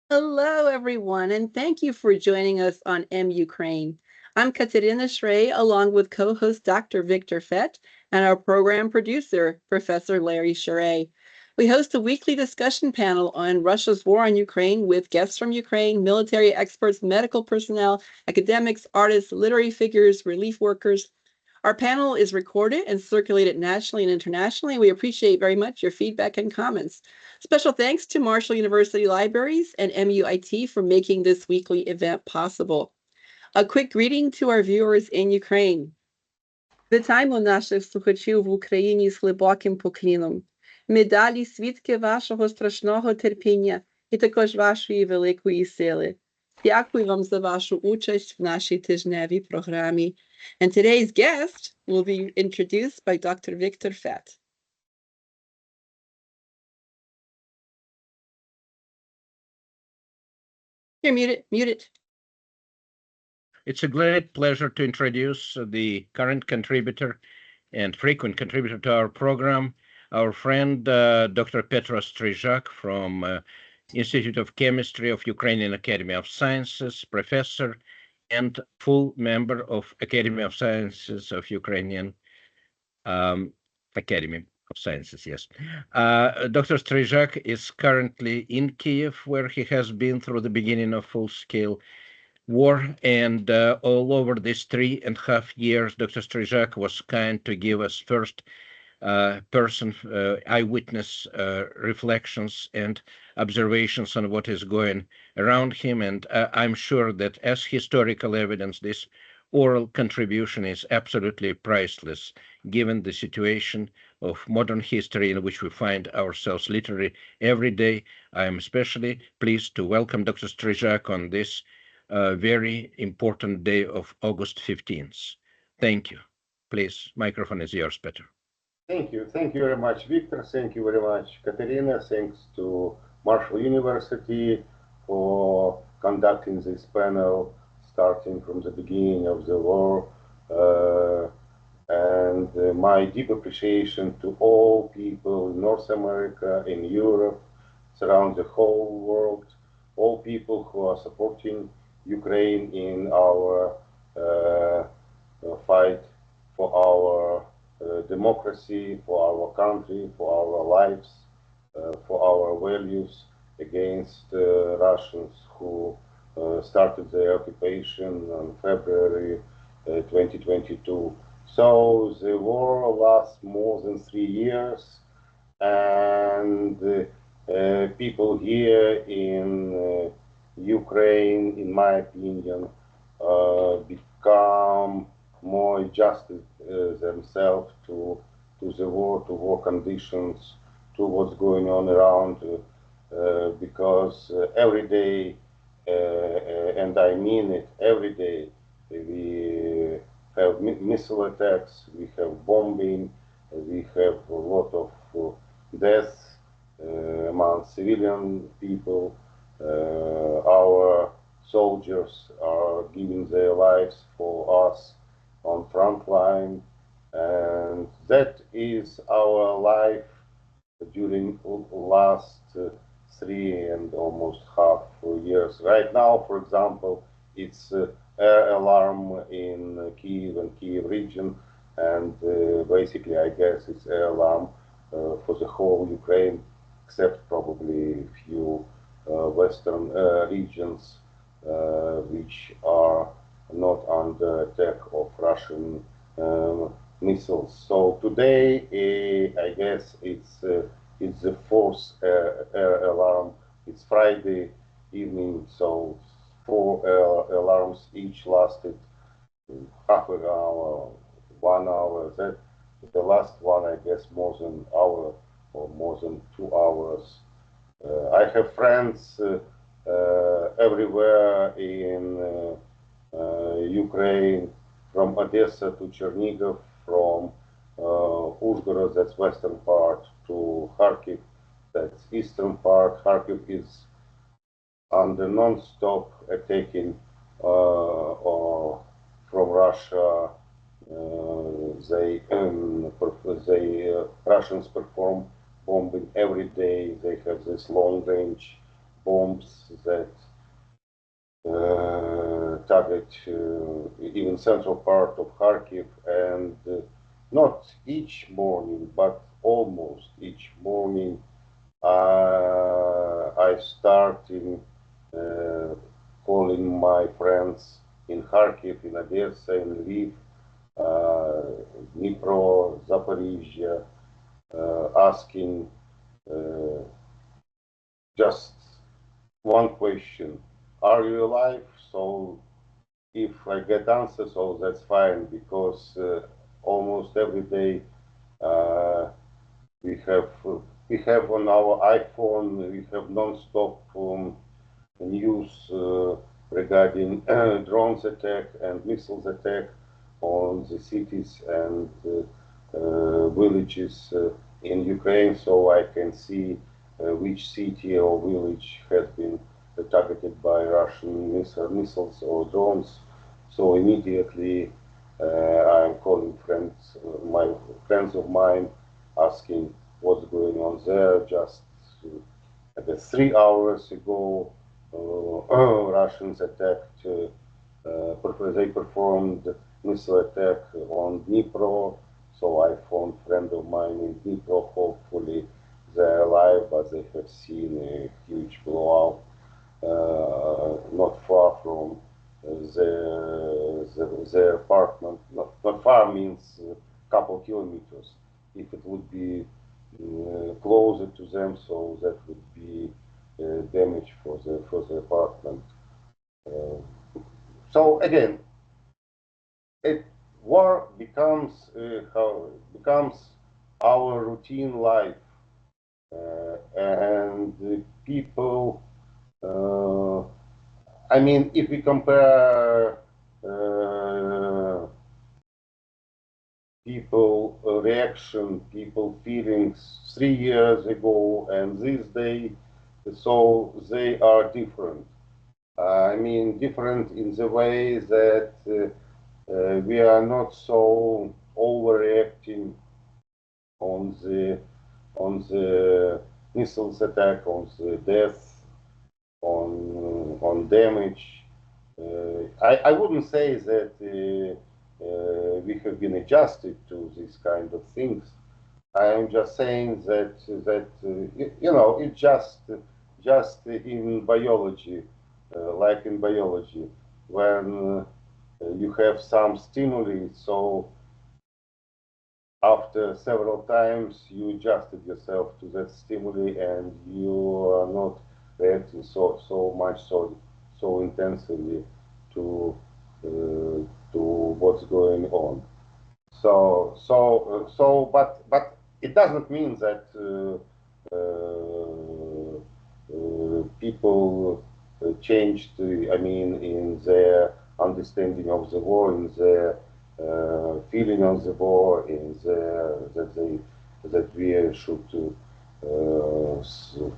Hello, everyone, and thank you for joining us on MUkraine. I'm Katerina Shrey, along with co-host Dr. Victor Fett and our program producer, Professor Larry Sherray. We host a weekly discussion panel on Russia's war on Ukraine with guests from Ukraine, military experts, medical personnel, academics, artists, literary figures, relief workers. Our panel is recorded and circulated nationally and internationally. We appreciate very much your feedback and comments. Special thanks to Marshall University Libraries and MUIT for making this weekly event possible. A quick greeting to our viewers in Ukraine. Вітаємо наших слухачів в Україні з глибоким поклоном. Ми далі свідки вашого страшного терпіння і також вашої великої сили. Дякую вам за вашу участь в нашій тижневій програмі. And today's guest will be introduced by Dr. Victor Fett. You're muted. It's a great pleasure to introduce the current contributor and frequent contributor to our program, our friend Dr. Petro Strizhak from Institute of Chemistry of Ukrainian Academy of Sciences, professor and full member of Academy of Sciences of Ukrainian Academy of Sciences, yes. Dr. Strizhak is currently in Kyiv, where he has been through the beginning of full-scale war, and all over these 3.5 years, Dr. Strizhak was kind to give us first person eyewitness reflections and observations on what is going around him. And I'm sure that as historical evidence, this oral contribution is absolutely priceless, given the situation of modern history in which we find ourselves literally every day. I am especially pleased to welcome Dr. Strizhak on this very important day of August 15th. Thank you. Please, microphone is yours, Peter. Thank you very much, Victor. Thank you very much, Katerina. Thanks to Marshall University for conducting this panel starting from the beginning of the war. And my deep appreciation to all people in North America, in Europe, around the whole world, all people who are supporting Ukraine in our fight for our democracy, for our country, for our lives, for our values against Russians who started their occupation on February 2022. So the war lasts more than 3 years, and people here in Ukraine, in my opinion, become more adjusted themselves to the war, to war conditions, to what's going on around, because every day, and I mean it, every day, we have missile attacks, we have bombing, we have a lot of deaths among civilian people. Our soldiers are giving their lives for us on front line, and that is our life during last 3 and almost half years. Right now, for example, it's air alarm in Kyiv and Kyiv region, and basically I guess it's air alarm for the whole Ukraine, except probably a few western regions which are not under attack of Russian missiles. So today, I guess it's the fourth air alarm. It's Friday evening, so 4 air alarms each lasted half an hour, 1 hour. That the last one, I guess, more than an hour or more than 2 hours. I have friends everywhere in Ukraine, from Odessa to Chernihiv, from Uzhgorod, that's western part, to Kharkiv, that's eastern part. Kharkiv is under non-stop attacking from Russia. Russians perform bombing every day. They have this long-range bombs that target even central part of Kharkiv, and not each morning, but almost each morning, I start in calling my friends in Kharkiv, in Odessa, in Lviv, Dnipro, Zaporizhia, asking just one question: are you alive? So if I get answers, so that's fine, because almost every day we have on our iPhone, we have non-stop news regarding drones attack and missiles attack on the cities and villages in Ukraine, so I can see which city or village has been targeted by Russian missiles or drones. So immediately I'm calling my friends of mine, asking what's going on there. Just I guess 3 hours ago, Russians attacked. They performed missile attack on Dnipro. So I phoned a friend of mine in Dnipro. Hopefully they're alive, but they have seen a huge blowout not far from their apartment. Not far means a couple kilometers. If it would be closer to them, so that would be damage for the apartment. So again, war becomes our routine life, and people. I mean, if we compare people reaction, people feelings 3 years ago and this day, so they are different. I mean, different in the way that we are not so overreacting on the missiles attack, on the death, on damage. I wouldn't say that we have been adjusted to these kind of things. I am just saying that you know, it's just in biology, like in biology, when you have some stimuli, so after several times you adjusted yourself to that stimuli and you are not reacting so much so intensively to what's going on. But it doesn't mean that people changed. I mean, in their understanding of the war, in their feeling of the war, in their that we should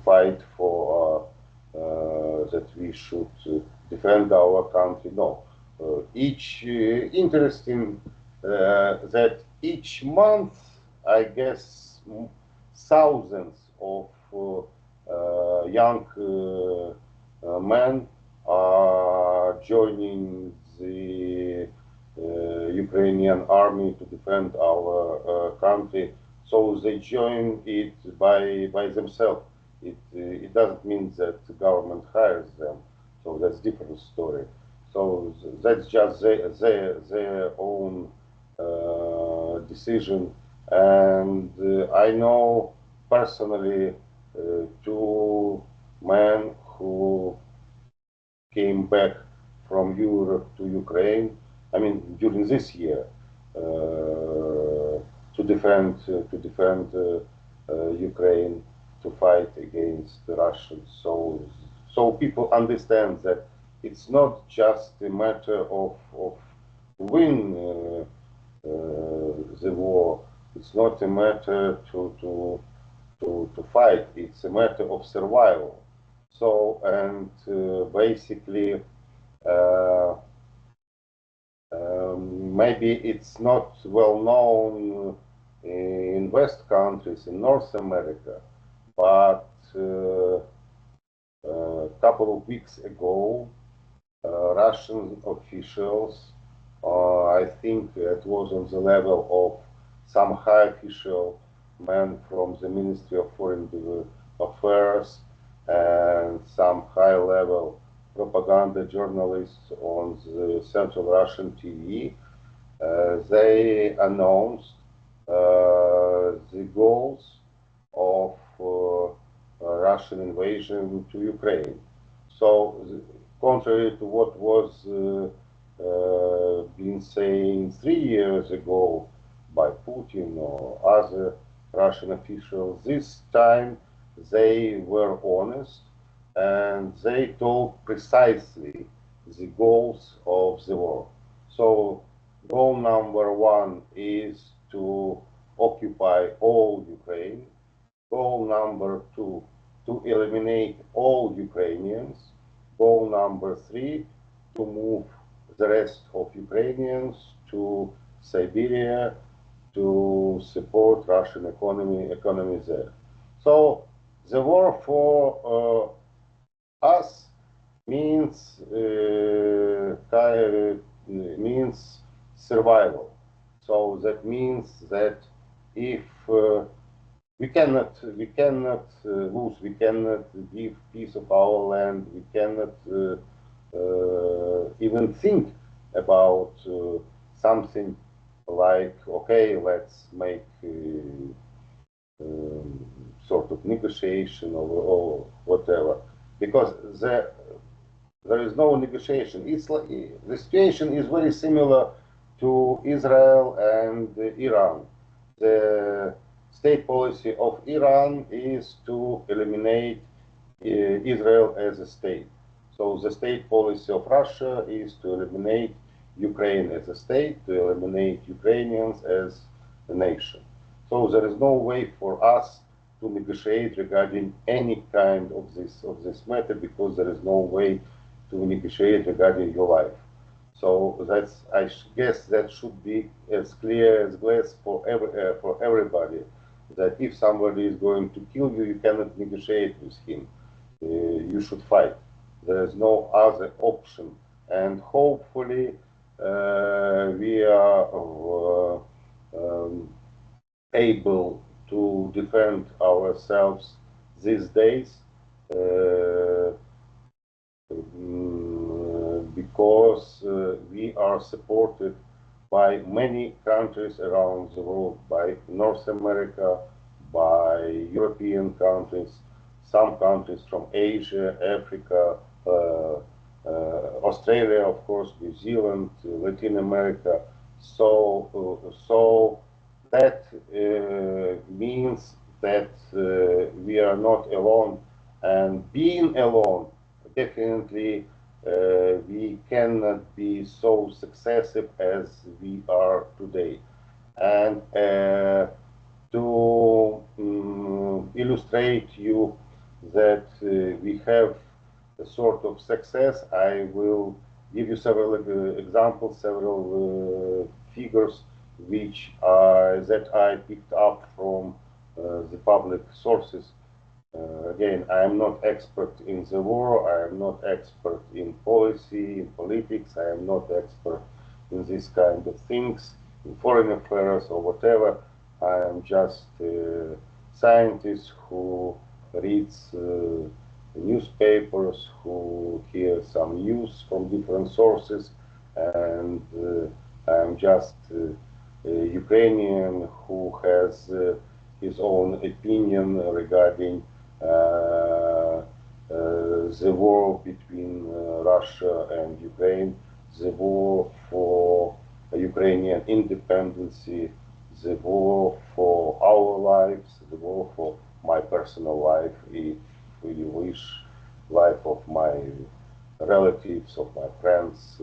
fight for, that we should defend our country. No, each interesting that each month, I guess, thousands of young men are joining the Ukrainian army to defend our country. So they join it by themselves. It doesn't mean that the government hires them. So that's a different story. So that's just their own decision. And I know personally 2 men who came back from Europe to Ukraine. I mean, during this year, to defend Ukraine, to fight against the Russians. So people understand that it's not just a matter of win the war. It's not a matter to fight. It's a matter of survival. So, and basically, maybe it's not well known in West countries, in North America, but couple of weeks ago, Russian officials, I think it was on the level of some high official men from the Ministry of Foreign Affairs and some high-level propaganda journalists on the Central Russian TV, they announced the goals of Russian invasion to Ukraine. So, contrary to what was been saying 3 years ago by Putin or other Russian officials, this time they were honest and they told precisely the goals of the war. So goal number one is to occupy all Ukraine. Goal number two, to eliminate all Ukrainians. Goal number three, to move the rest of Ukrainians to Siberia to support Russian economy there. So the war for us means survival. So that means that if we cannot lose, we cannot give piece of our land, we cannot even think about something like, okay, let's make sort of negotiation or whatever, because there is no negotiation. It's like, the situation is very similar to Israel and Iran. The state policy of Iran is to eliminate Israel as a state. So the state policy of Russia is to eliminate Ukraine as a state, to eliminate Ukrainians as a nation. So there is no way for us to negotiate regarding any kind of this matter, because there is no way to negotiate regarding your life. So that's, I guess that should be as clear as glass for everybody, that if somebody is going to kill you, you cannot negotiate with him. You should fight. There is no other option. And hopefully we are able to defend ourselves these days, because we are supported by many countries around the world, by North America, by European countries, some countries from Asia, Africa, Australia, of course, New Zealand, Latin America. So that means that we are not alone, and being alone, definitely we cannot be so successful as we are today. And to illustrate you that we have a sort of success, I will give you several examples, several figures which that I picked up from the public sources. Again, I am not expert in the war, I am not expert in policy, in politics, I am not expert in this kind of things, in foreign affairs or whatever. I am just a scientist who reads newspapers, who hears some news from different sources, and I am just a Ukrainian who has his own opinion regarding the war between Russia and Ukraine, the war for Ukrainian independence, the war for our lives, the war for my personal life, if you wish, life of my relatives, of my friends.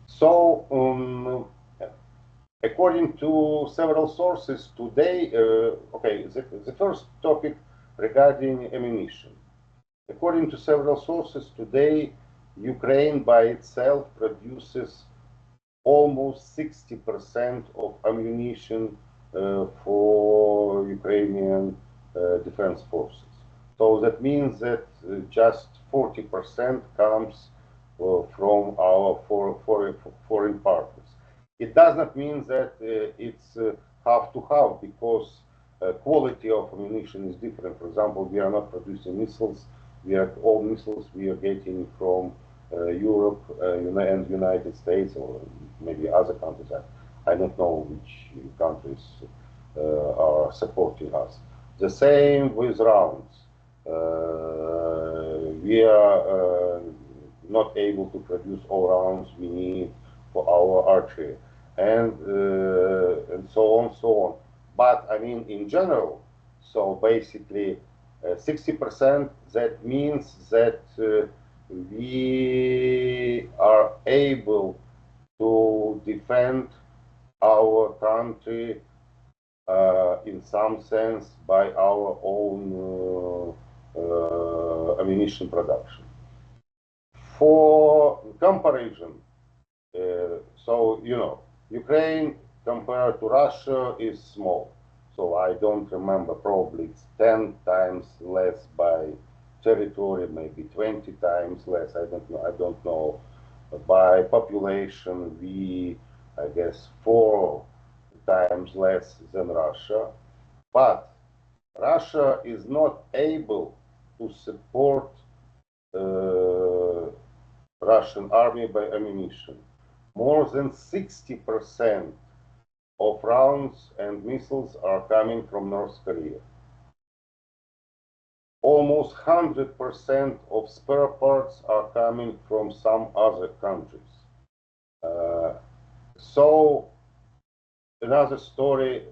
So, according to several sources today, okay, the first topic regarding ammunition. According to several sources today, Ukraine by itself produces almost 60% of ammunition for Ukrainian defense forces. So that means that just 40% comes from our foreign partners. It does not mean that it's half to half, because quality of ammunition is different. For example, we are not producing missiles. All missiles we are getting from Europe and United States, or maybe other countries. I don't know which countries are supporting us. The same with rounds. We are not able to produce all rounds we need for our archery, and so on. But I mean, in general, so basically 60%, that means that we are able to defend our country in some sense by our own ammunition production. For comparison, so Ukraine compared to Russia is small. So I don't remember, probably it's 10 times less by territory, maybe 20 times less. I don't know. By population, I guess 4 times less than Russia. But Russia is not able to support Russian army by ammunition. More than 60% of rounds and missiles are coming from North Korea. Almost 100% of spare parts are coming from some other countries. So another story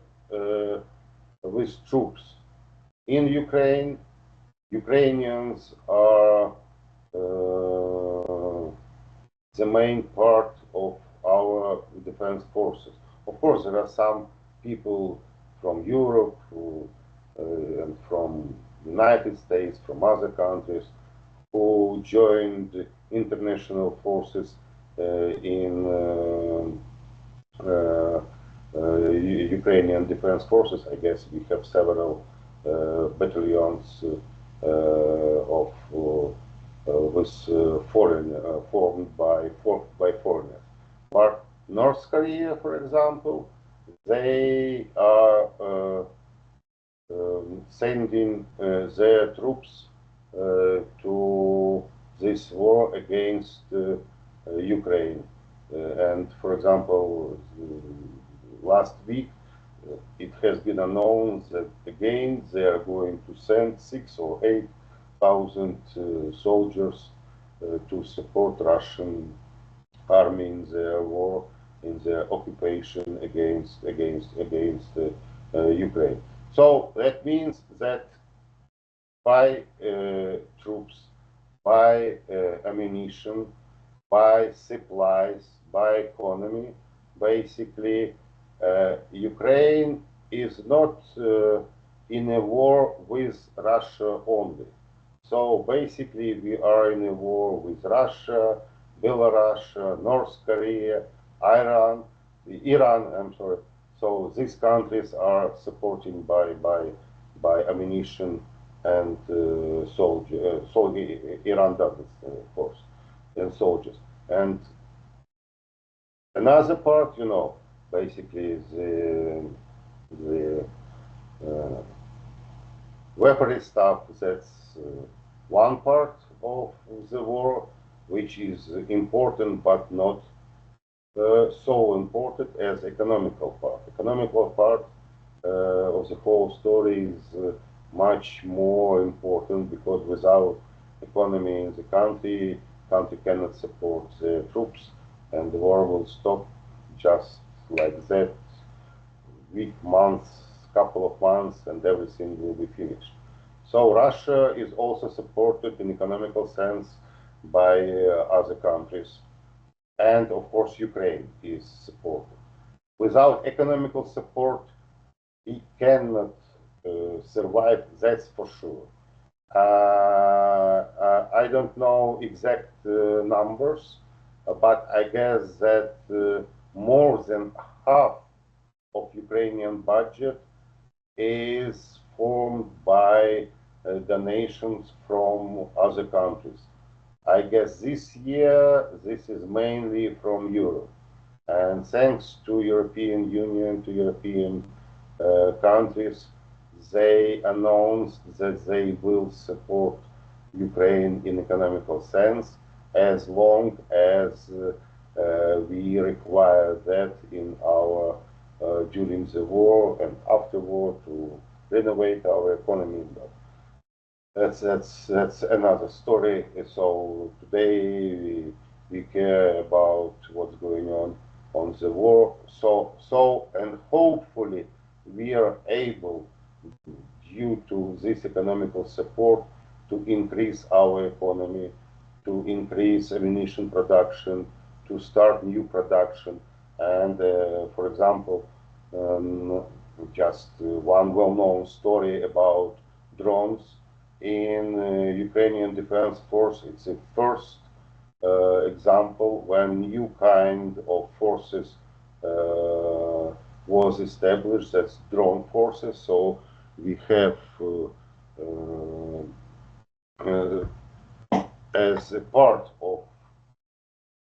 with troops. In Ukraine, Ukrainians are the main part of our defense forces. Of course, there are some people from Europe and from United States, from other countries, who joined international forces in Ukrainian defense forces. I guess we have several battalions formed by foreigners. But North Korea, for example, they are sending their troops to this war against Ukraine. And for example, last week it has been announced that again they are going to send 6,000 or 8,000 soldiers to support Russian army in their war, in their occupation against Ukraine. So that means that by troops, by ammunition, by supplies, by economy, basically Ukraine is not in a war with Russia only. So basically we are in a war with Russia, Belarus, North Korea, Iran, I'm sorry. So these countries are supporting by ammunition and Iran doesn't, of course, and soldiers. And another part, basically the weaponry stuff, that's one part of the war, which is important but not so important as economical part. Economical part of the whole story is much more important, because without economy in the country cannot support the troops, and the war will stop just like that, week, months, couple of months, and everything will be finished. So Russia is also supported in economical sense by other countries. And of course, Ukraine is supported. Without economical support, we cannot survive, that's for sure. I don't know exact numbers, but I guess that more than half of Ukrainian budget is formed by donations from other countries. I guess this year, this is mainly from Europe. And thanks to European Union, to European countries, they announced that they will support Ukraine in economical sense as long as we require that in our during the war and after war to renovate our economy. But that's another story. So today we care about what's going on the war. So and hopefully we are able, due to this economical support, to increase our economy, to increase ammunition production, to start new production. And for example, just one well-known story about drones in Ukrainian Defense Force. It's the first example when new kind of forces was established, that's drone forces. So we have as a part of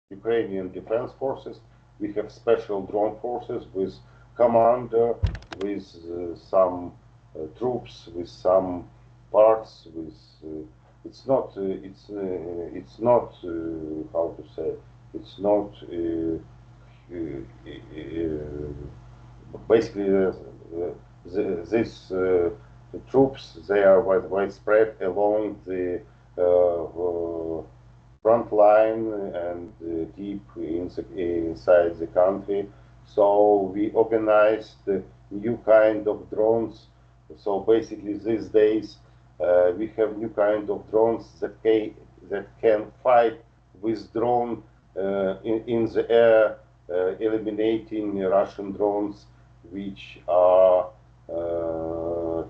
Ukrainian Defense Forces, we have special drone forces with commander, with some troops, with some parts, with it's not how to say, it's not basically the troops, they are widespread along the front line and deep inside the country. So we organized a new kind of drones. So basically these days we have new kind of drones that can fight with drone in the air, eliminating Russian drones which are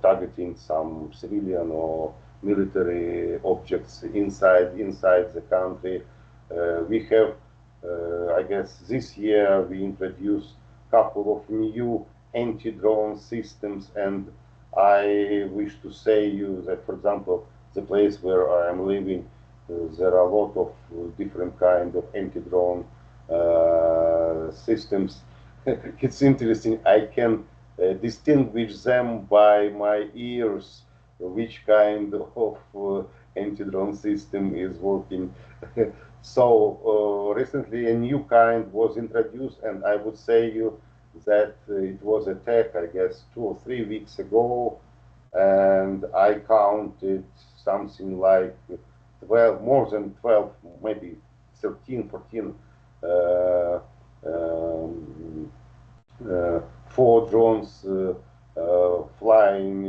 targeting some civilian or military objects inside the country. We have, I guess, this year we introduced a couple of new anti-drone systems, and I wish to say you that, for example, the place where I am living, there are a lot of different kind of anti-drone systems. It's interesting. I can distinguish them by my ears, which kind of anti-drone system is working. So recently a new kind was introduced, and I would say you that it was attacked, I guess, 2 or 3 weeks ago, and I counted something like 12, more than 12, maybe 13, 14 4 drones flying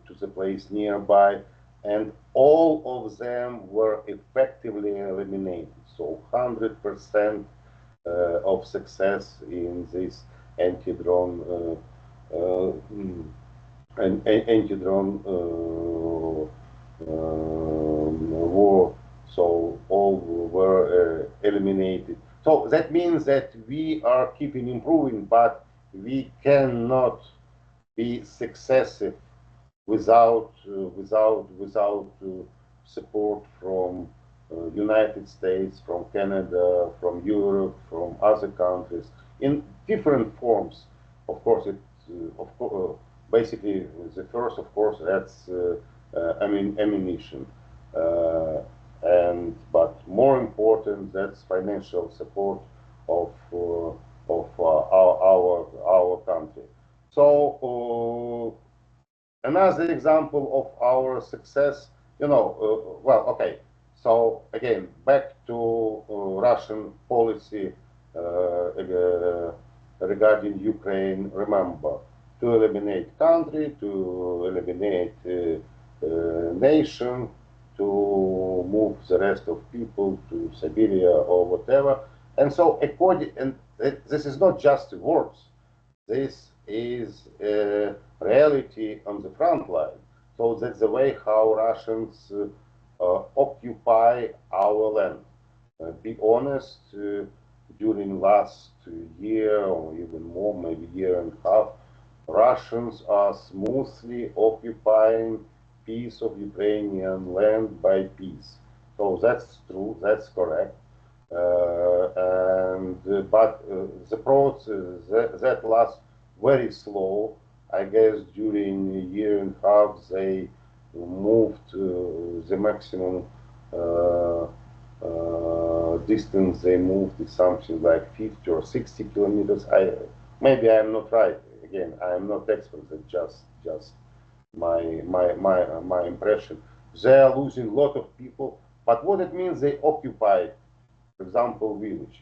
to the place nearby, and all of them were effectively eliminated. So 100% of success in this anti-drone war. So all were eliminated. So that means that we are keeping improving, but we cannot be successive without support from United States, from Canada, from Europe, from other countries in different forms. Of course, basically the first, of course, that's ammunition, but more important, that's financial support of our country. So another example of our success, well, okay. So again, back to Russian policy regarding Ukraine. Remember, to eliminate country, to eliminate nation, to move the rest of people to Siberia or whatever. And so and this is not just words. This is a reality on the front line. So that's the way how Russians occupy our land. Be honest, during last year or even more, maybe year and a half, Russians are smoothly occupying piece of Ukrainian land by piece. So that's true, that's correct. But the process that lasts very slow. I guess during a year and a half they moved the maximum distance they moved is something like 50 or 60 kilometers. Maybe I'm not right. Again, I am not expert. That's just my impression. They are losing a lot of people. But what it means, they occupied, for example, village.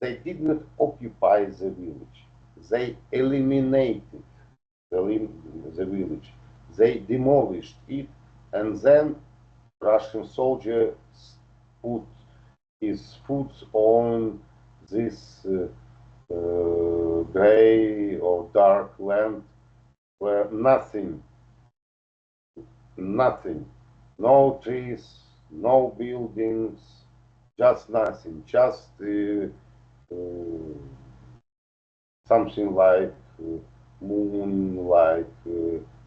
They did not occupy the village. They eliminated the village. They demolished it, and then Russian soldiers put his foot on this gray or dark land where nothing, no trees, no buildings, just nothing, just something like moon-like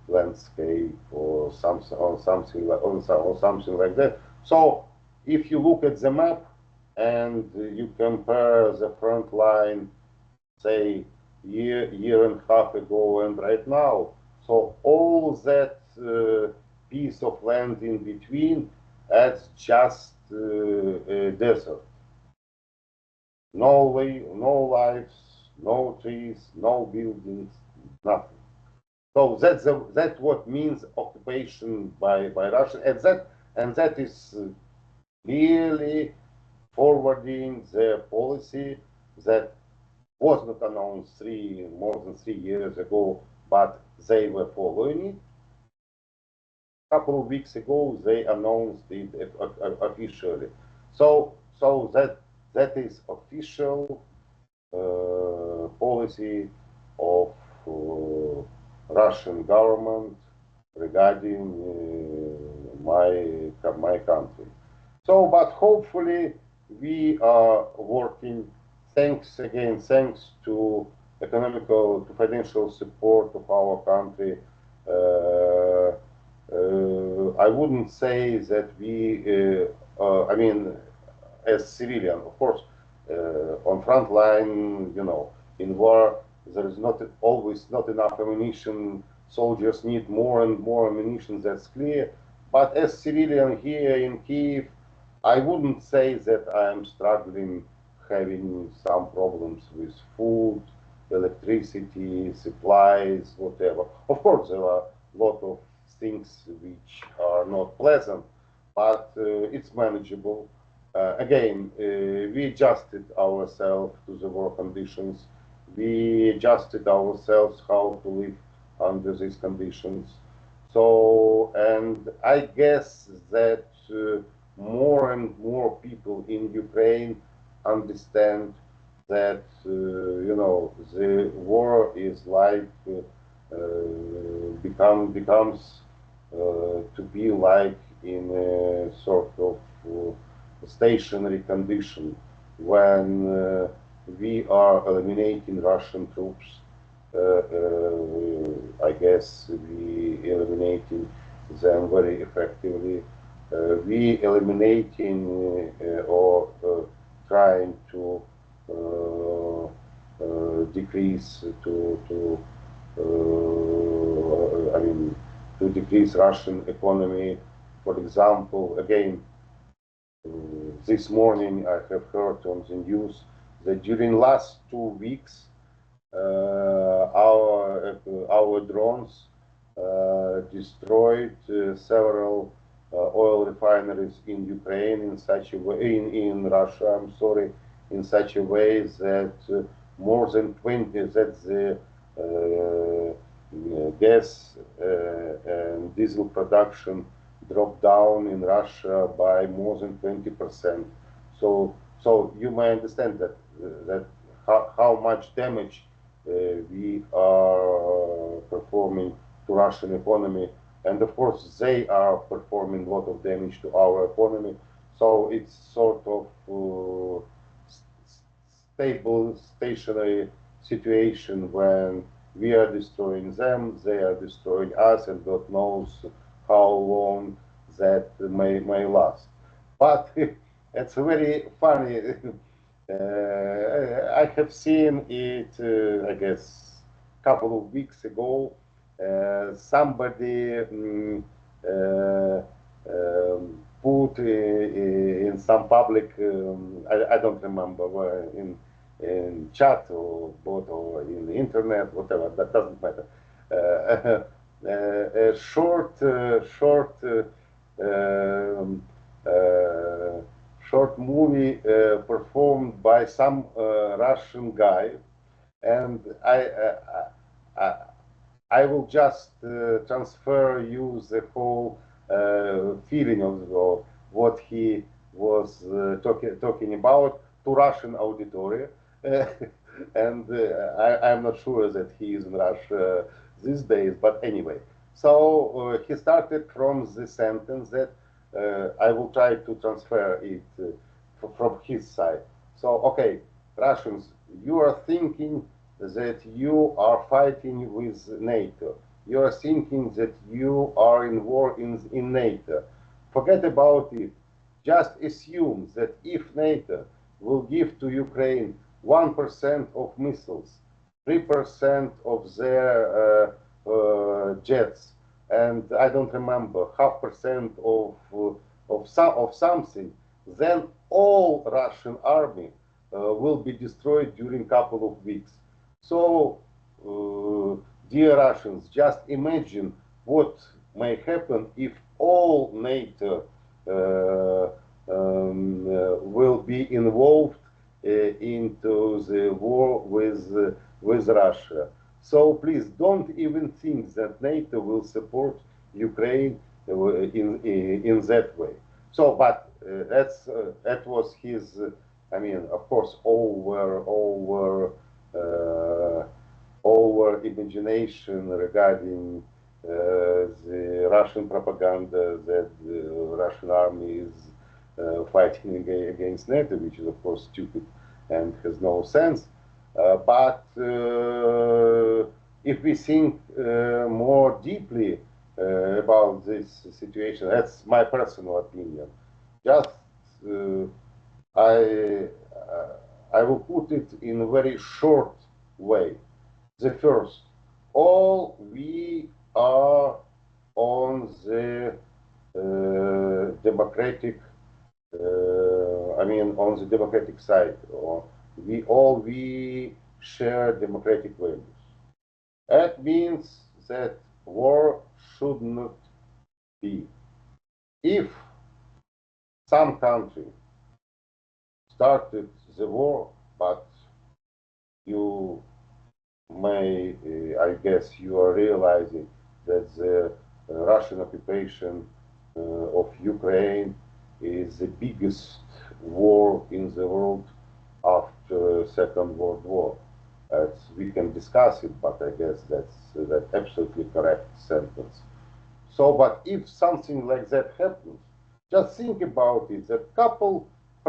landscape or something like that. So if you look at the map and you compare the front line, say year and a half ago and right now, so all that piece of land in between, that's just a desert. No lives, no trees, no buildings, nothing. So that's what means occupation by Russia, and that is clearly forwarding their policy that was not announced more than 3 years ago, but they were following it. A couple of weeks ago, they announced it officially. So that is official policy of Russian government regarding my country. So, but hopefully we are working. Thanks to financial support of our country. I wouldn't say that we, I mean, as civilian, of course, on front line, in war, there is always not enough ammunition. Soldiers need more and more ammunition, that's clear. But as civilian here in Kyiv, I wouldn't say that I am struggling, having some problems with food, electricity, supplies, whatever. Of course, there are a lot of things which are not pleasant, but it's manageable. Again, we adjusted ourselves to the war conditions. We adjusted ourselves how to live under these conditions. So, and I guess that more and more people in Ukraine understand that the war is like becomes to be like in a sort of stationary condition when we are eliminating Russian troops. I guess we eliminating them very effectively. We eliminating or trying to decrease to decrease Russian economy. For example, again, this morning I have heard on the news that during last 2 weeks our drones destroyed several oil refineries in Ukraine in such a way, in Russia, I'm sorry, in such a way that more than 20, that the gas and diesel production dropped down in Russia by more than 20%. So you may understand that how much damage we are performing to Russian economy, and of course they are performing a lot of damage to our economy. So it's sort of stable, stationary situation when we are destroying them, they are destroying us, and God knows how long that may last. But it's very funny. I have seen it, I guess, a couple of weeks ago. Somebody put in some public, I don't remember where, in chat or bot or in the internet, whatever, that doesn't matter. A short movie performed by some Russian guy, and I will just transfer you the whole feeling of what he was talking about to Russian auditory. And I'm not sure that he is in Russia these days, but anyway. So he started from the sentence that I will try to transfer it from his side. So, okay, Russians, you are thinking that you are fighting with NATO. You are thinking that you are in war in NATO. Forget about it. Just assume that if NATO will give to Ukraine 1% of missiles, 3% of their jets, and I don't remember, 0.5% of something, then all Russian army will be destroyed during a couple of weeks. So, dear Russians, just imagine what may happen if all NATO will be involved into the war with Russia. So please don't even think that NATO will support Ukraine in that way. So, but that was his. I mean, of course, over imagination regarding the Russian propaganda that the Russian army is fighting against NATO, which is of course stupid and has no sense. But if we think more deeply about this situation, that's my personal opinion. Just I will put it in a very short way. The first, all we are on the democratic, on the democratic side, or we share democratic values. That means that war should not be. If some country started the war, but you may, I guess you are realizing that the Russian occupation of Ukraine is the biggest war in the world after Second World War. We can discuss it, but I guess that's absolutely correct sentence. So, but if something like that happens, just think about it, that couple %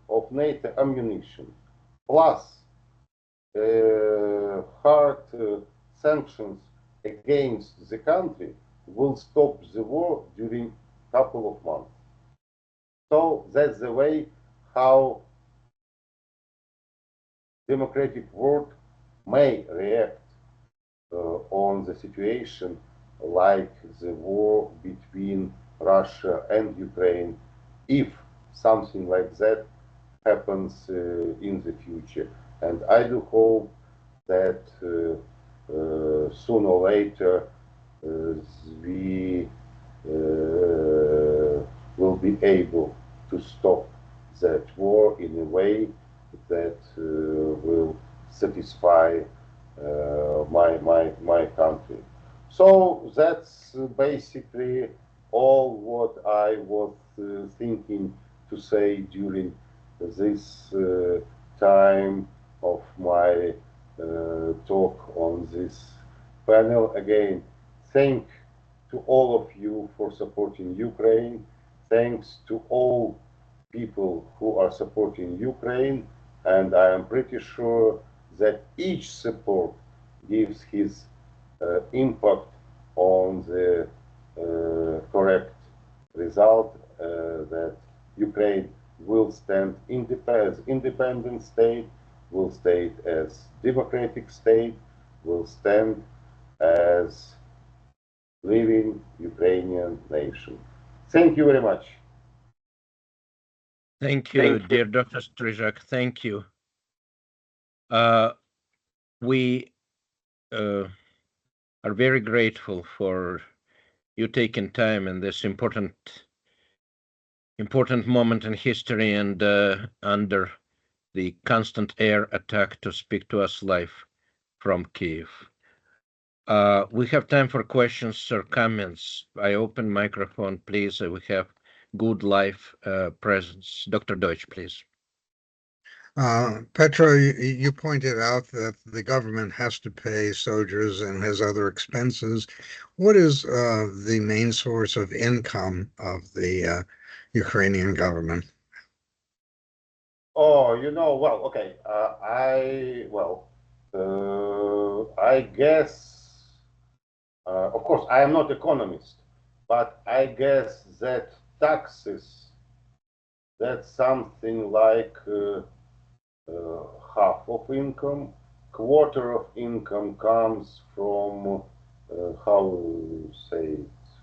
of NATO ammunition plus hard sanctions against the country will stop the war during a couple of months. So that's the way how democratic world may react on the situation like the war between Russia and Ukraine, if something like that happens in the future. And I do hope that sooner or later we will be able to stop that war in a way that will satisfy my country. So that's basically all what I was thinking to say during this time of my talk on this panel. Again, thank to all of you for supporting Ukraine. Thanks to all people who are supporting Ukraine, and I am pretty sure that each support gives his impact on the correct result, that Ukraine will stand as independent state, will stay as democratic state, will stand as living Ukrainian nation. Thank you very much. Thank you, dear Dr. Strizhak. Thank you. We are very grateful for you taking time in this important moment in history and under the constant air attack to speak to us live from Kyiv. We have time for questions or comments. I open microphone, please. We have good live presence. Dr. Deutsch, please. Petro, you pointed out that the government has to pay soldiers and has other expenses. What is the main source of income of the Ukrainian government? Oh, well, okay. I guess, of course, I am not economist, but I guess that taxes, that's something like half of income. Quarter of income comes from,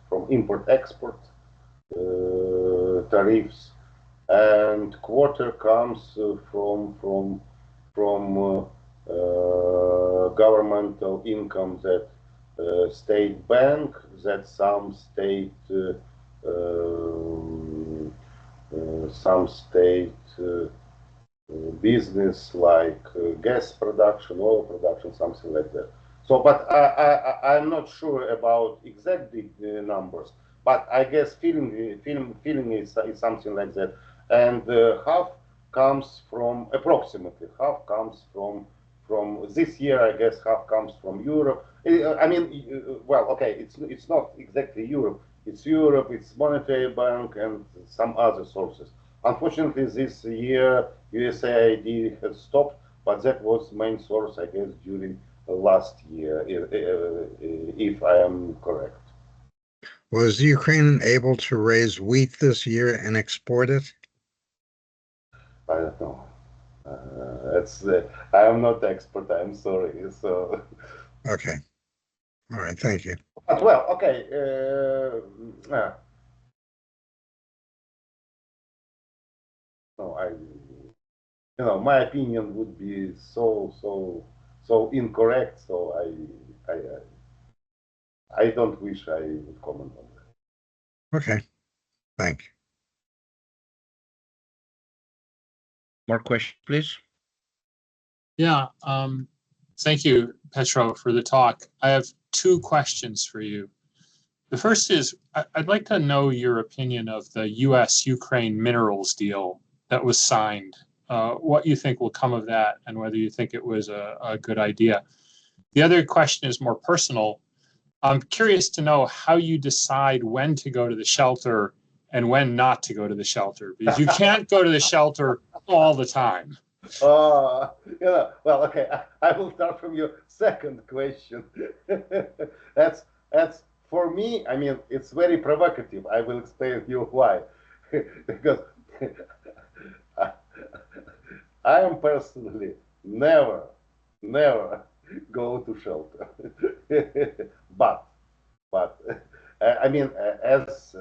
from import-export tariffs, and quarter comes from governmental income, that state bank, that some state business like gas production, oil production, something like that. So, but I'm not sure about exactly numbers, but I guess feeling is something like that. And half comes from, approximately half comes from this year, I guess half comes from Europe. I mean, well, okay, it's not exactly Europe. It's Europe, it's monetary bank, and some other sources. Unfortunately, this year USAID has stopped, but that was main source, I guess, during last year, if I am correct. Was Ukraine able to raise wheat this year and export it? I don't know. I am not expert. I'm sorry. So. Okay. All right. Thank you. But well, okay. No, my opinion would be so incorrect. So I don't wish I would comment on that. Okay. Thank you. More questions, please. Yeah. Thank you, Petro, for the talk. I have two questions for you. The first is, I'd like to know your opinion of the U.S.-Ukraine minerals deal that was signed. What you think will come of that, and whether you think it was a good idea. The other question is more personal. I'm curious to know how you decide when to go to the shelter and when not to go to the shelter, because you can't go to the shelter all the time. Well, okay. I will start from your second question. That's for me. I mean, it's very provocative. I will explain to you why. Because I am personally never go to shelter. but I mean, as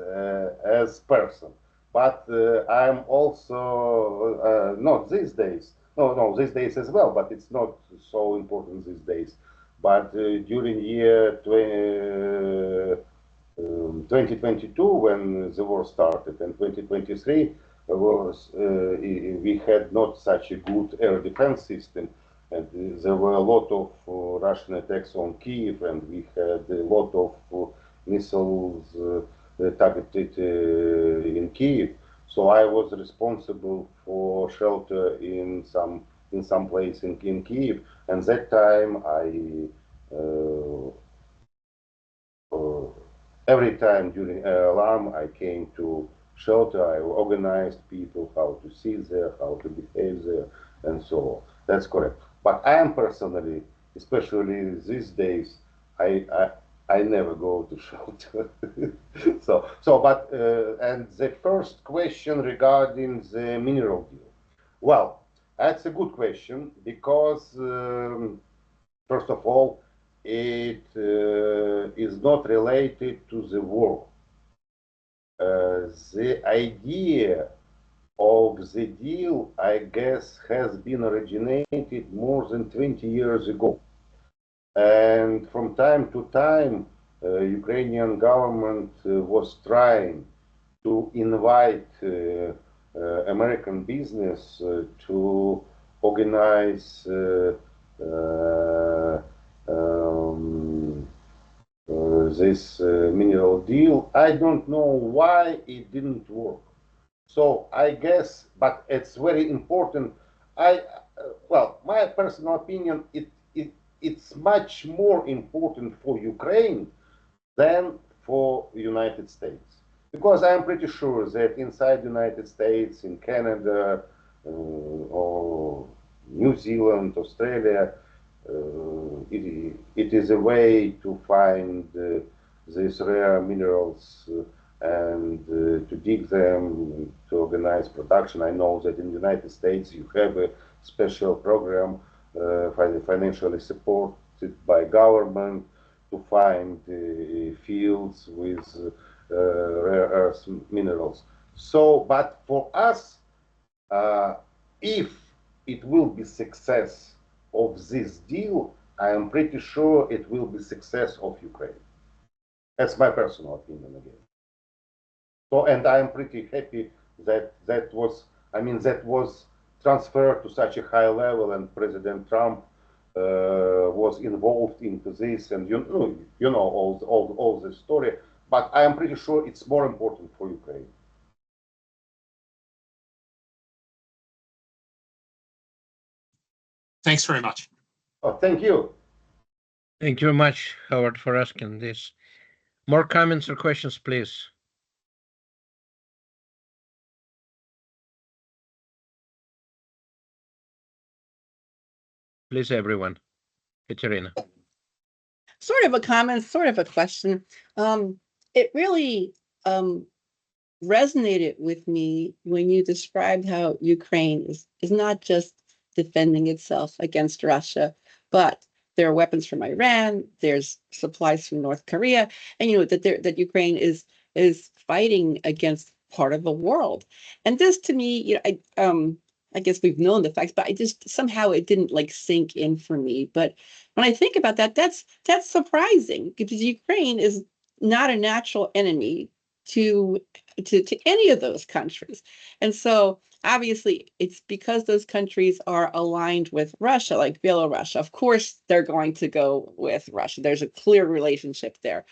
person. But I'm also not these days. No, these days as well. But it's not so important these days. But during year 2022, when the war started, and 2023 we had not such a good air defense system, and there were a lot of Russian attacks on Kyiv, and we had a lot of missiles targeted in Kyiv. So I was responsible for shelter in some place in Kyiv, and that time every time during alarm I came to shelter. I organized people how to sit there, how to behave there, and so on. That's correct. But I am personally, especially these days, I I never go to shelter. But and the first question regarding the mineral deal. Well, that's a good question because first of all, it is not related to the war. The idea of the deal, I guess, has been originated more than 20 years ago. And from time to time, Ukrainian government was trying to invite American business to organize this mineral deal. I don't know why it didn't work. So I guess, but it's very important. Well, my personal opinion, it's much more important for Ukraine than for United States. Because I'm pretty sure that inside the United States, in Canada, or New Zealand, Australia, it is a way to find these rare minerals and to dig them, to organize production. I know that in the United States you have a special program financially supported by government to find fields with rare earth minerals. So, but for us, if it will be success of this deal, I am pretty sure it will be success of Ukraine. That's my personal opinion again. So, and I am pretty happy that that was transferred to such a high level, and President Trump was involved into this, and you know all the story. But I am pretty sure it's more important for Ukraine. Thanks very much. Oh, thank you. Thank you very much, Howard, for asking this. More comments or questions, please? Please, everyone. Katerina. Sort of a comment, sort of a question. It really resonated with me when you described how Ukraine is not just defending itself against Russia, but there are weapons from Iran, there's supplies from North Korea, and that Ukraine is fighting against part of the world. And this, to me, I guess we've known the facts, but I just somehow it didn't like sink in for me. But when I think about that, that's surprising, because Ukraine is not a natural enemy to any of those countries. And so obviously it's because those countries are aligned with Russia, like Belarus. Of course, they're going to go with Russia. There's a clear relationship there.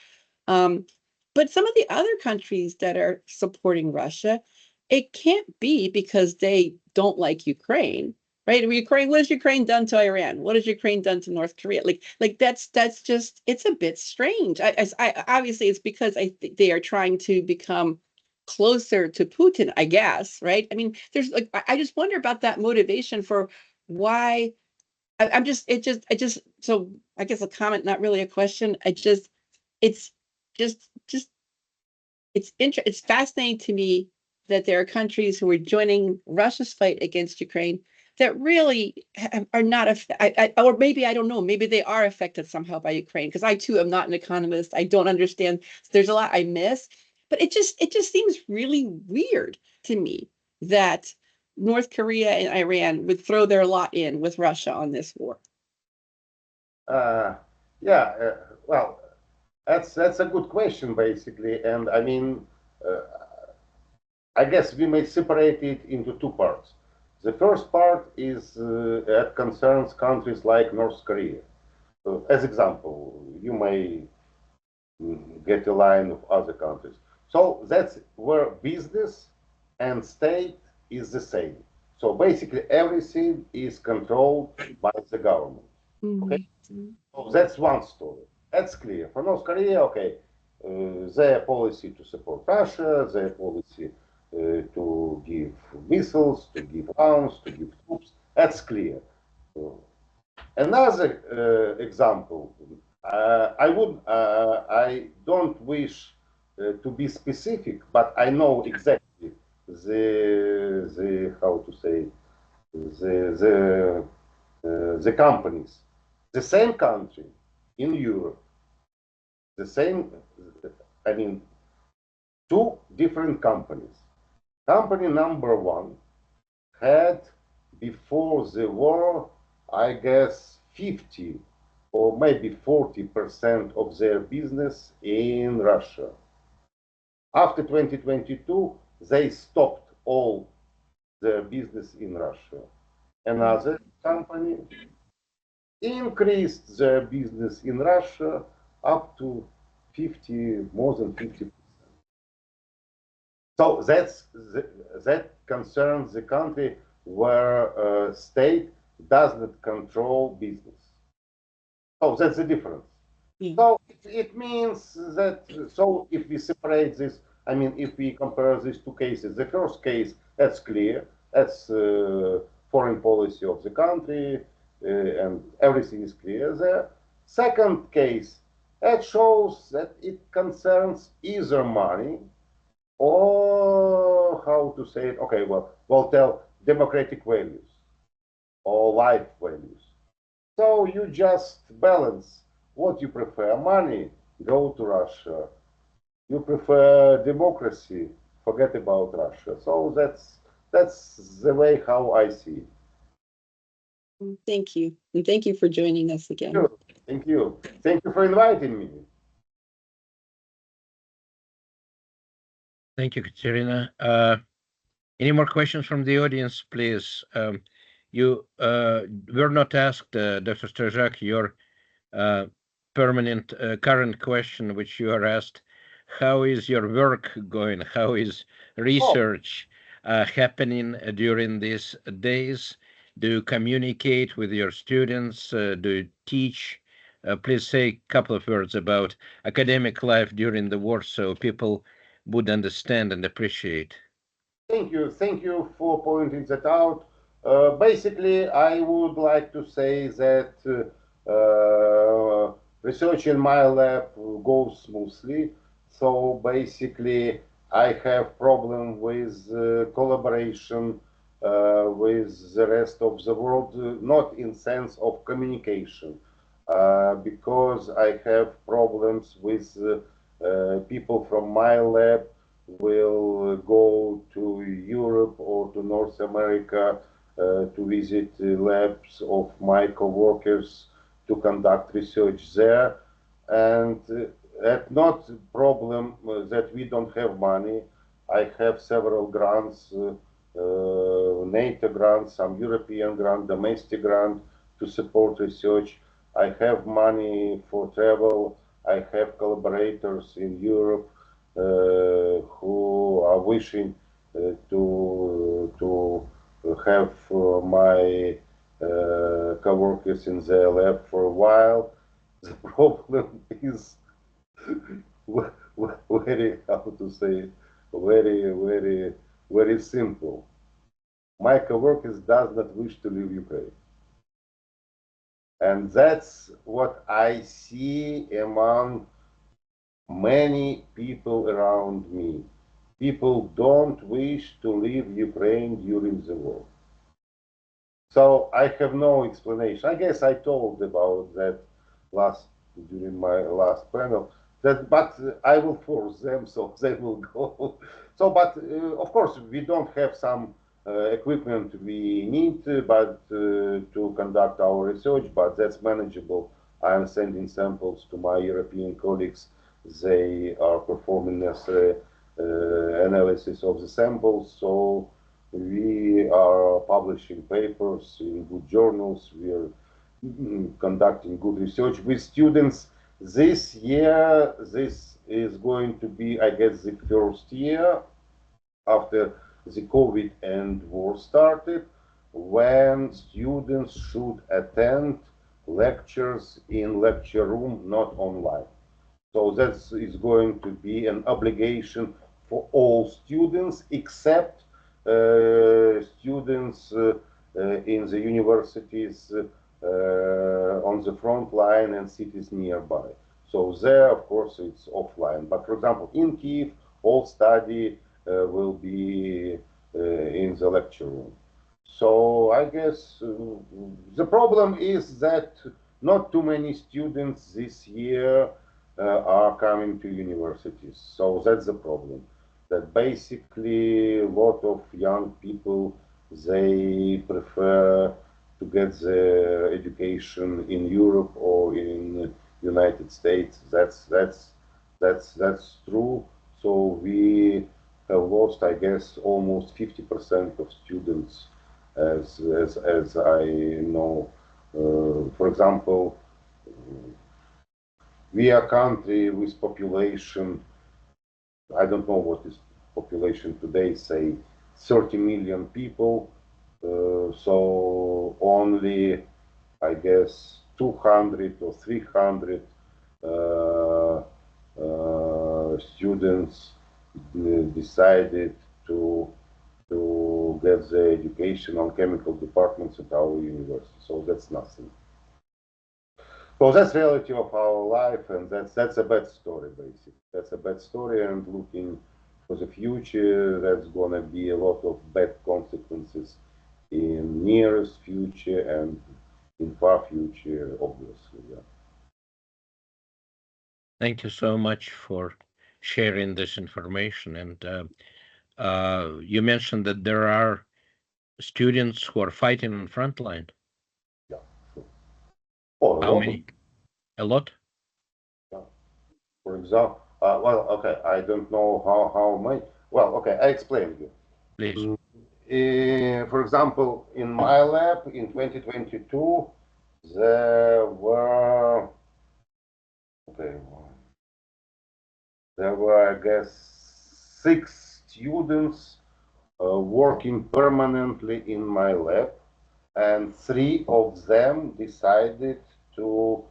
But some of the other countries that are supporting Russia, it can't be because they don't like Ukraine, right? Ukraine, what has Ukraine done to Iran? What has Ukraine done to North Korea? Like that's just, it's a bit strange. I obviously it's because I think they are trying to become closer to Putin, I guess, right? I mean, there's like, I just wonder about that motivation for why. So I guess a comment, not really a question. It's fascinating to me that there are countries who are joining Russia's fight against Ukraine that really are not, or maybe, I don't know, maybe they are affected somehow by Ukraine, because I too am not an economist. I don't understand. There's a lot I miss, but it just seems really weird to me that North Korea and Iran would throw their lot in with Russia on this war. Well, that's a good question, basically, and I mean, I guess we may separate it into two parts. The first part is that concerns countries like North Korea. So, as example, you may get a line of other countries. So that's where business and state is the same. So basically, everything is controlled by the government. Okay, so that's one story. That's clear. For North Korea, okay, their policy to support Russia, their policy to give missiles, to give arms, to give troops. That's clear. Another example, I don't wish to be specific, but I know exactly the how to say the companies, the same country in Europe, the same. I mean, two different companies. Company number one had before the war, I guess, 50 or maybe 40% of their business in Russia. After 2022, they stopped all their business in Russia. Another company increased their business in Russia up to 50, more than 50%. So that concerns the country where state does not control business. So that's the difference. Yeah. So it means that, so if we separate this, I mean, if we compare these two cases, the first case, that's clear, that's foreign policy of the country, and everything is clear there. Second case, that shows that it concerns either money or how to say it, okay, well, we'll tell democratic values or life values. So you just balance what you prefer. Money, go to Russia. You prefer democracy, forget about Russia. So that's the way how I see it. Thank you. And thank you for joining us again. Sure. Thank you. Thank you for inviting me. Thank you, Katerina. Any more questions from the audience, please? You were not asked, Dr. Strizhak, your permanent current question, which you are asked: how is your work going? How is research happening during these days? Do you communicate with your students? Do you teach? Please say a couple of words about academic life during the war, so people would understand and appreciate. Thank you. Thank you for pointing that out. Basically, I would like to say that research in my lab goes smoothly. So basically, I have problem with collaboration with the rest of the world, not in sense of communication, because I have problems with people from my lab will go to Europe or to North America to visit labs of my co-workers to conduct research there. And that's not a problem that we don't have money. I have several grants, NATO grants, some European grant, domestic grant to support research. I have money for travel. I have collaborators in Europe who are wishing to have my co-workers in their lab for a while. The problem is very, how to say it, very simple. My co-workers does not wish to leave Ukraine. And that's what I see among many people around me. People don't wish to leave Ukraine during the war. So I have no explanation. I guess I told about that during my last panel. But I will force them, so they will go. So, but of course, we don't have some equipment we need, but to conduct our research. But that's manageable. I am sending samples to my European colleagues. They are performing necessary analysis of the samples. So we are publishing papers in good journals. We are conducting good research with students. This year, this is going to be, I guess, the first year after the COVID and war started, when students should attend lectures in lecture room, not online. So that is going to be an obligation for all students, except students in the universities on the front line and cities nearby. So there, of course, it's offline. But for example, in Kyiv, all study will be in the lecture room. So I guess the problem is that not too many students this year are coming to universities. So that's the problem. That basically a lot of young people, they prefer to get their education in Europe or in United States. That's true. So we have lost, I guess, almost 50% of students, as I know. For example, we are a country with population, I don't know what is population today, say 30 million people. So only, I guess, 200 or 300 students decided to get the education on chemical departments at our university. So that's nothing. So that's reality of our life, and that's a bad story, basically. That's a bad story, and looking for the future, that's gonna be a lot of bad consequences in nearest future and in far future, obviously. Yeah. Thank you so much for sharing this information. And you mentioned that there are students who are fighting on front line. Yeah, sure. Oh, How many? A lot? Yeah. For example, well, okay, I don't know how many. Well, okay, I explain you. Please. For example, in my lab in 2022, there were, okay, there were, I guess, 6 students working permanently in my lab, and 3 of them decided to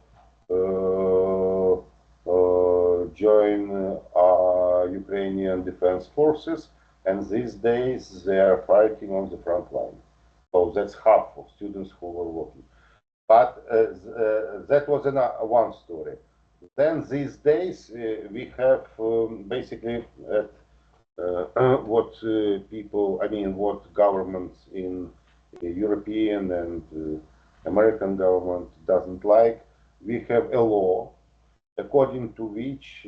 join Ukrainian Defense Forces, and these days they are fighting on the front line. So that's half of students who were working. But that was one story. Then these days we have basically what people, I mean, what governments in European and American government doesn't like. We have a law according to which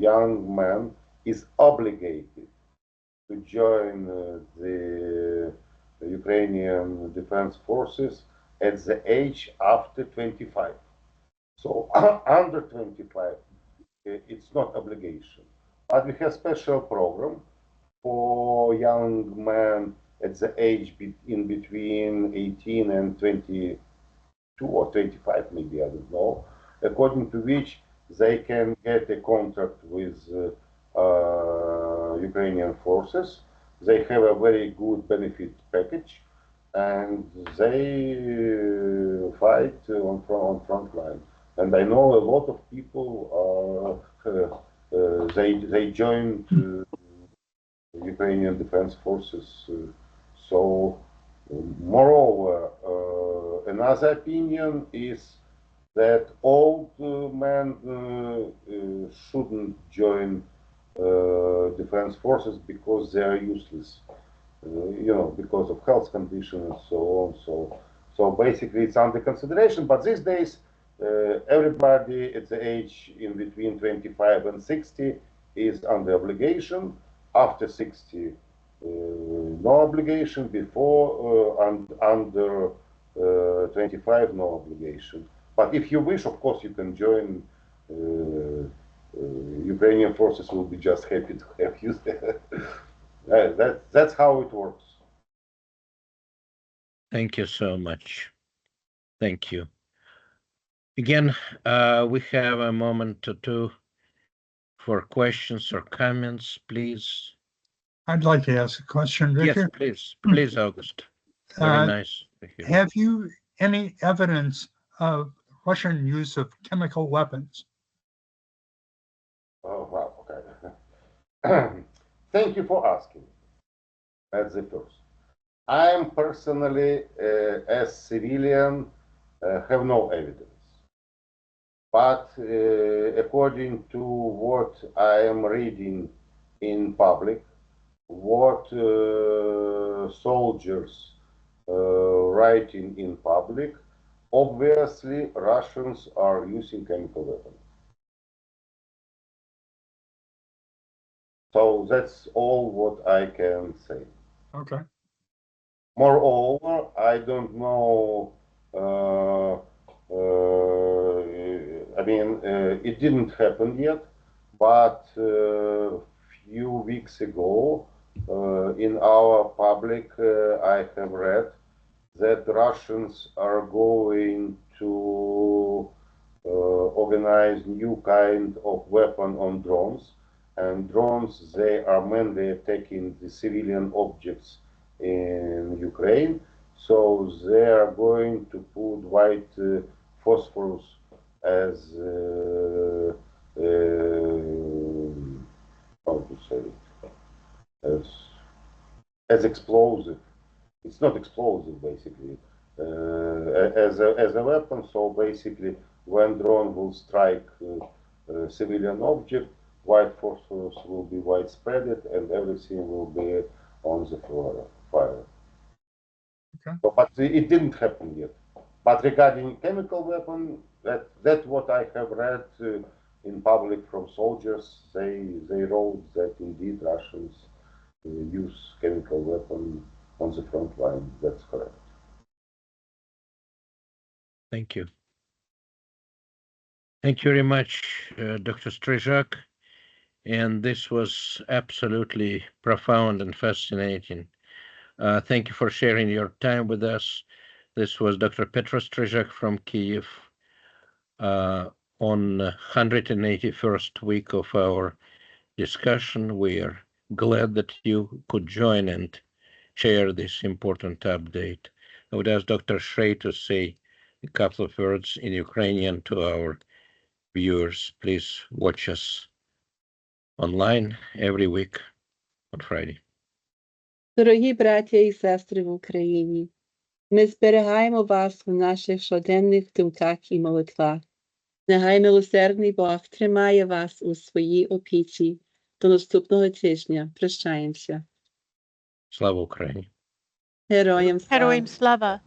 young man is obligated to join the Ukrainian Defense Forces at the age after 25. So under 25, it's not obligation. But we have special program for young men at the age in between 18 and 22 or 25, maybe, I don't know, according to which they can get a contract with Ukrainian forces. They have a very good benefit package, and they fight on front line. And I know a lot of people they joined Ukrainian Defense Forces. So, moreover, another opinion is that old men shouldn't join defense forces because they are useless, you know, because of health conditions and so on. So basically, it's under consideration. But these days, everybody at the age in between 25 and 60 is under obligation. After 60, no obligation. Before under 25, no obligation. But if you wish, of course, you can join. Ukrainian forces will be just happy to have you there. That's how it works. Thank you so much. Thank you. Again, we have a moment or two for questions or comments, please. I'd like to ask a question, Victor. Yes, please. Please, August. Very nice to hear. Have you any evidence of Russian use of chemical weapons? Oh, wow, okay. Thank you for asking. That's the first. I am personally, as civilian, have no evidence. But according to what I am reading in public, what soldiers writing in public, obviously Russians are using chemical weapons. So that's all what I can say. Okay. Moreover, I don't know, it didn't happen yet, but few weeks ago, in our public, I have read that Russians are going to organize new kind of weapon on drones, and drones, they are mainly attacking the civilian objects in Ukraine, so they are going to put white phosphorus as how to say it, as explosive. It's not explosive, basically, as a weapon. So basically, when drone will strike a civilian object, white phosphorus will be widespread, and everything will be on the fire. Okay. So, but it didn't happen yet. But regarding chemical weapon, that's what I have read in public from soldiers. They wrote that indeed Russians use chemical weapon on the front line. That's correct. Thank you. Thank you very much, Dr. Strizhak. And this was absolutely profound and fascinating. Thank you for sharing your time with us. This was Dr. Petro Strizhak from Kyiv on 181st week of our discussion. We are glad that you could join and share this important update. I would ask Dr. Shrey to say a couple of words in Ukrainian to our viewers. Please watch us online every week on Friday. Дорогі браття і сестри в Україні, ми зберігаємо вас в наших щоденних думках і молитвах. Нехай милосердний Бог тримає вас у своїй опіці. До наступного тижня. Прощаємося. Слава Україні! Героям слава! Героям слава!